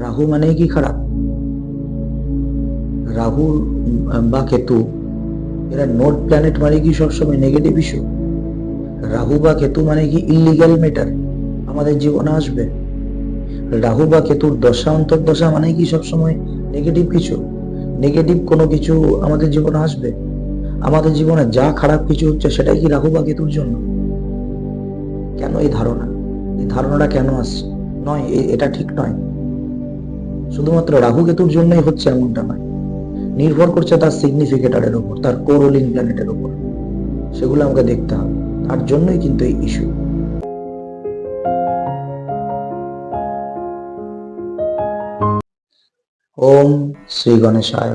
রাহু মানেই কি খারাপ? রাহু বা কেতু এরা নোড প্ল্যানেট মানে কি সবসময় নেগেটিভ ইস্যু? রাহু বা কেতু মানে কি ইলিগ্যাল ম্যাটার আমাদের জীবনে আসবে? রাহু বা কেতুর দশা অন্তর্দশা মানে কি সবসময় নেগেটিভ কিছু, নেগেটিভ কোনো কিছু আমাদের জীবনে আসবে? আমাদের জীবনে যা খারাপ কিছু হচ্ছে সেটাই কি রাহু বা কেতুর জন্য? কেন এই ধারণা? এই ধারণাটা কেন আসছে? নয়, এটা ঠিক নয়। শুধুমাত্র রাহু কেতুর জন্যই হচ্ছে এমনটা নয়, নির্ভর করছে তার সিগনিফিকেটরের উপর, তার কোরোলিং প্ল্যানেটের উপর। সেগুলো আমাকে দেখতে হবে, তার জন্যই কিন্তু এই ইস্যু। ওম শ্রী গণেশায়।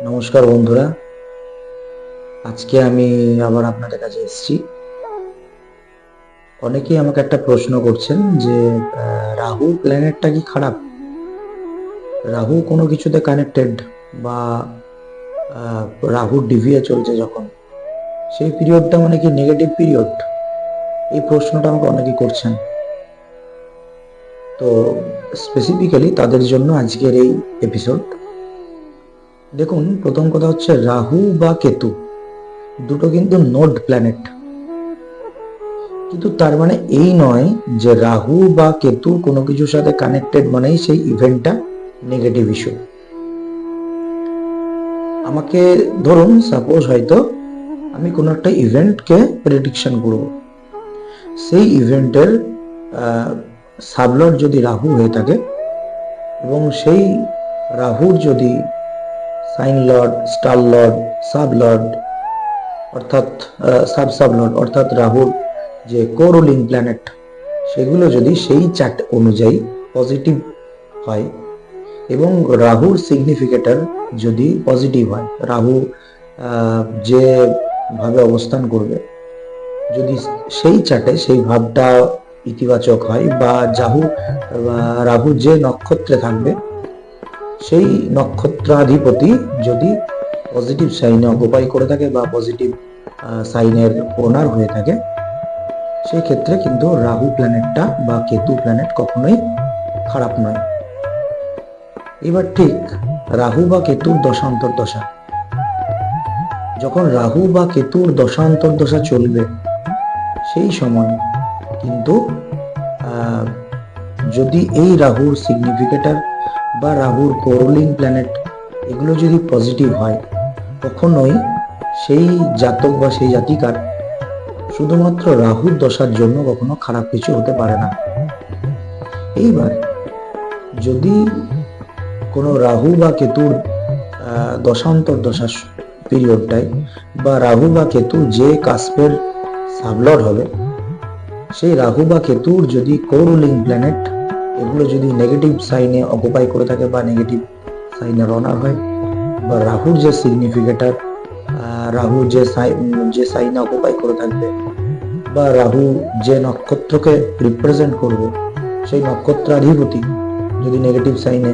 নমস্কার বন্ধুরা, আজকে আমি আবার আপনাদের কাছে এসেছি। অনেকেই আমাকে একটা প্রশ্ন করছেন যে রাহু প্ল্যানেটটা কি খারাপ? রাহু কোনো কিছুতে কানেক্টেড বা রাহু ডিভিয়ে চলছে যখন, সেই পিরিয়ডটা মানে কি নেগেটিভ পিরিয়ড? এই প্রশ্নটা আমাকে অনেকেই করছেন। তো স্পেসিফিক্যালি তাদের জন্য আজকের এই এপিসোড। দেখুন, প্রথম কথা হচ্ছে রাহু বা কেতু দুটো কিন্তু নোড প্ল্যানেট, কিন্তু তার মানে এই নয় যে রাহু বা কেতু কোনো কিছুর সাথে কানেক্টেড মানেই সেই ইভেন্টটা নেগেটিভ ইস্যু। আমাকে ধরুন, সাপোজ হয়তো আমি কোনো একটা ইভেন্টকে প্রেডিকশন করব, সেই ইভেন্টের সাবলর্ড যদি রাহু হয়ে থাকে এবং সেই রাহুর যদি sign lord, star lord, sub lord অর্থাৎ সাব লর্ড অর্থাৎ রাহুর যে কোরোলিং প্ল্যানেট, সেগুলো যদি সেই চার্ট অনুযায়ী পজিটিভ হয় এবং রাহুর সিগনিফিকেটর যদি পজিটিভ হয়, রাহু যে ভাবে অবস্থান করবে যদি সেই চার্টে সেই ভাবটা ইতিবাচক হয়, বা রাহু যে নক্ষত্রে থাকবে সেই নক্ষত্রাধিপতি যদি পজিটিভ সাইনে অকুপাই করে থাকে বা পজিটিভ সাইনের ওনার হয়ে থাকে, সেই ক্ষেত্রে কিন্তু রাহু প্ল্যানেটটা বা কেতু প্ল্যানেট কখনোই খারাপ নয়। এবার ঠিক রাহু বা কেতুর দশা অন্তর্দশা, যখন রাহু বা কেতুর দশা অন্তর্দশা চলবে সেই সময় কিন্তু যদি এই রাহুর সিগনিফিকেটর বা রাহুর কোরোলিং প্ল্যানেট এগুলো যদি পজিটিভ হয়, কখনোই সেই জাতক বা সেই জাতিকার শুধুমাত্র রাহুর দশার জন্য কখনো খারাপ কিছু হতে পারে না। এইবার যদি কোনো রাহু বা কেতুর দশান্তর দশা পিরিয়ডটায় বা রাহু বা কেতু যে কাস্পের সাবলর্ড হবে, সেই রাহু বা কেতুর যদি কোরোলিং প্ল্যানেট এগুলো যদি নেগেটিভ সাইনে অকুপাই করে থাকে বা নেগেটিভ সাইনে রনার হয়, বা রাহুর যে সিগনিফিকেটর রাহু যে সাইনে অকুপাই করে থাকবে, বা রাহু যে নক্ষত্রকে রিপ্রেজেন্ট করবে সেই নক্ষত্রাধিপতি যদি নেগেটিভ সাইনে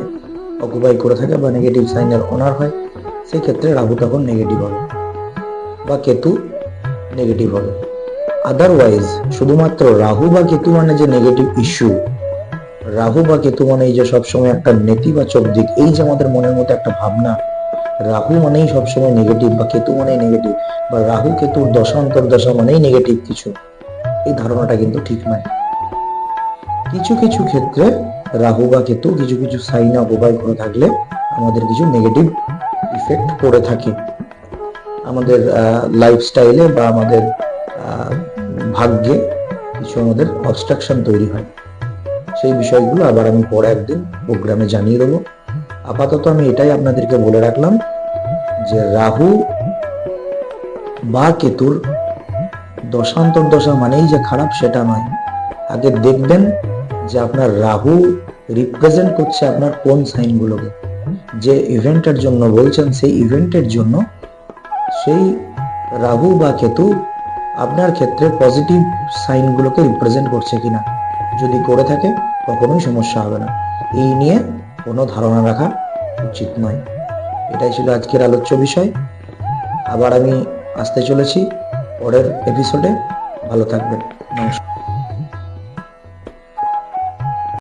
অকুপাই করে থাকে বা নেগেটিভ সাইনের ওনার হয়, সেই ক্ষেত্রে রাহু তখন নেগেটিভ হবে বা কেতু নেগেটিভ হবে। আদারওয়াইজ শুধুমাত্র রাহু বা কেতু মানে যে নেগেটিভ ইস্যু, রাহু বা কেতু মানে এই যে সবসময় একটা নেতিবাচক দিক, এই যে আমাদের মনের মধ্যে একটা ভাবনা রাহু মানেই সবসময় নেগেটিভ বা কেতু মানেই নেগেটিভ, বা রাহু কেতুর দশা অন্তর্দশা মানেই নেগেটিভ কিছু, এই ধারণাটা কিন্তু ঠিক নয়। কিছু কিছু ক্ষেত্রে রাহু বা কেতু কিছু কিছু সাইনে অকুপাই করে থাকলে আমাদের কিছু নেগেটিভ ইফেক্ট পড়ে থাকে আমাদের লাইফস্টাইলে বা আমাদের ভাগ্যে, কিছু আমাদের অবস্ট্রাকশন তৈরি হয়। সেই বিষয়গুলো আবার আমি পরে একদিন প্রোগ্রামে জানিয়ে দেবো। আপাতত আমি এটাই আপনাদেরকে বলে রাখলাম যে রাহু বা কেতুর দশান্তর্দশা মানেই যে খারাপ সেটা নয়। আগে দেখবেন যে আপনার রাহু রিপ্রেজেন্ট করছে আপনার কোন সাইনগুলোকে, যে ইভেন্টের জন্য বলছেন সেই ইভেন্টের জন্য সেই রাহু বা কেতু আপনার ক্ষেত্রে পজিটিভ সাইনগুলোকে রিপ্রেজেন্ট করছে কিনা। যদি করে থাকে কখনোই সমস্যা হবে না, এই নিয়ে কোনো ধারণা রাখা উচিত নয়। এটাই ছিল আজকের আলোচ্য বিষয়। আবার আমি আসতে চলেছি পরের এপিসোডে। ভালো থাকবেন, নমস্কার।